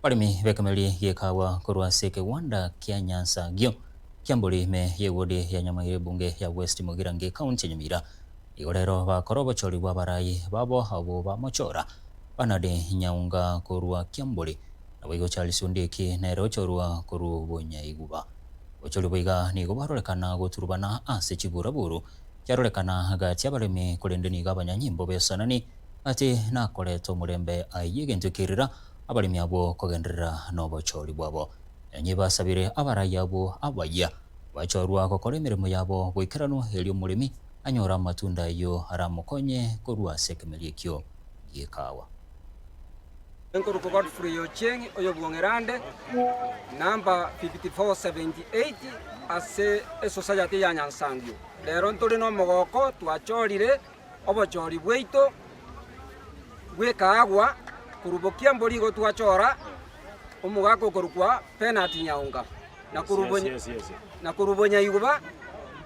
Barimi bekameli yekawa korwa seke wanda kia nyansa gyo kiambuli me yegodi ya nyamaire bunge ya West Mugirange County Nyamira igorero bakorobo choli bwa barayi babo habo ba mochora banade nyaunga korwa kiambuli na wigo Charles Ondeki na rochorwa koru bonya iguba ocholi boiga ni gobarorekana goturubana ase chiburaburu cyarorekana hagati y'abarimi kurendeni gabanyanyimbo besanani ati nakoreto murembe ayigentukirira abalimi abo kogenderera n'obochori bwabo enye basabire abarayi abo abaya bachorwa gukora imirimo yabo gwikerano eri omulimi anyora amatunda yo aramukonye korwa sekemeli ekyo yekawa Enkoruko Godfrey Ochieng oyo bwongerande namba 5478 ase society ya Nyansangio lero nturi no mogoko twachorire obochori bweito gwekagwa kurubokia mborigo twachora omugako korukwa penalty nyaunga na kurubonya iguba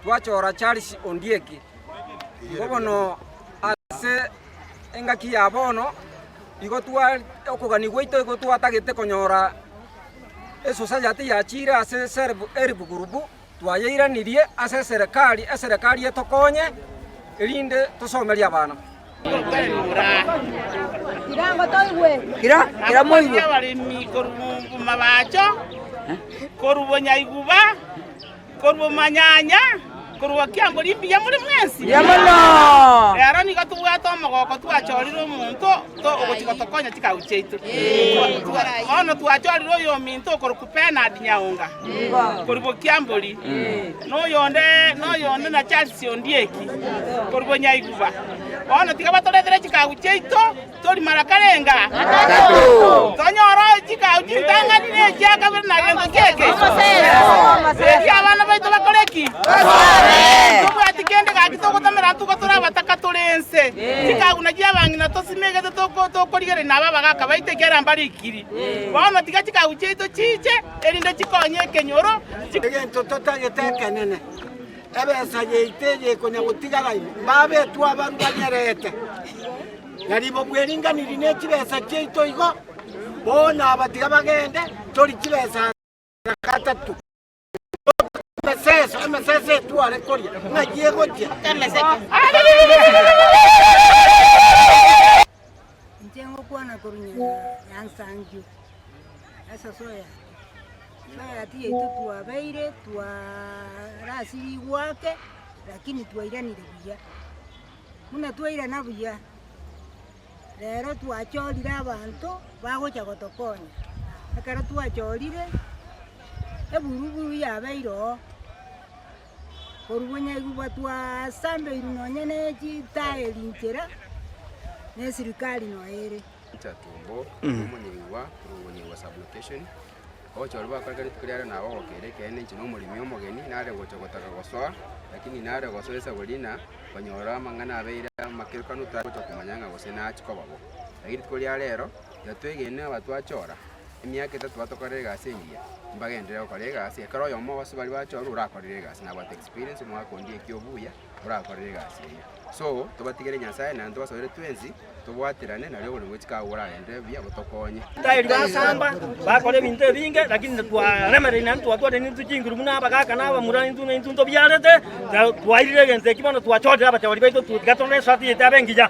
twachora Charles Ondieki gobono ase engaki yabono igo twa okugani gweito igo twatagete konyora society ya chira ase serbu eribu gurubu twayeiranirie ase serikali etokonye erinde tusomeria abana Kira moiwe abalimi korumbu mabacho korubonya iguba korumanyanya korwa kiambo limpia muri mwesi yamono era ni gatubwato amagoko twachorira omuntu to ogotikotokonya tikaucheito ono twachorira oyo minto korukupena dinyaunga korubo kiamboli no yonde na Charles Ondieki korubonya iguba ono tikabatolethera tikaucheito tori marakarenga tonyoro tikauchitangani chaka bena gento keke abana baito bakoreki atikende gagitogotamera tugotora batakatorense tikaguna giabangina tosimegete tokorigere naba bagaka baitekera mbarikiri bono tikachikaucheito chiche erinde chikonye kenyoro egento totagetekenene ebesa yeiteje konya gutigara babe twabaruganyerete naribo bweringaniri nekibesa kyeito igo bona abatiga bagende tori kibesa gatatu MSS tuare koria nagiye gotia njengo kwana korunya Nyansangio asa soya ati yetu twabeire twarasiri wake lakini twairanire buya muna twairana buya rero twachorire abantu bagocha gotokonya akara twachorire eburuburu yabeiro korubonya iguba twasambe irunonya nechitaeri nchera ne serikali noere chatumbo omonyewa kurubonyewa sublocation ochori bakoragari tukiriara nabo gokere kene nchino omulimi omogeni nare gochogotaka gosoa lakini nare gosoesa golina konyora amang'ana abeire makirukano twagocha kumanyanga gose nachikobabo lakini tukoriara rero yatwegene abatwachora emyaka etatu batokorera egasi engiya mbagendere gokora egasi ekero oyomo bose bari bachora orakorire egasi nabwate experience omwaka Ondieki obuya orakorire egasi eya so tobatigere Nyasaye na ntwasobere twensi tobwaterane nario buri gwechika oraende buya botokonye tairi basamba bakore ebinto ebinge lakini twaremerere na twatware nintu chinguru muna bagaka naba murani ntunto byarete twairire genze kibono twachorera abachori baito tugatone swati etabengiya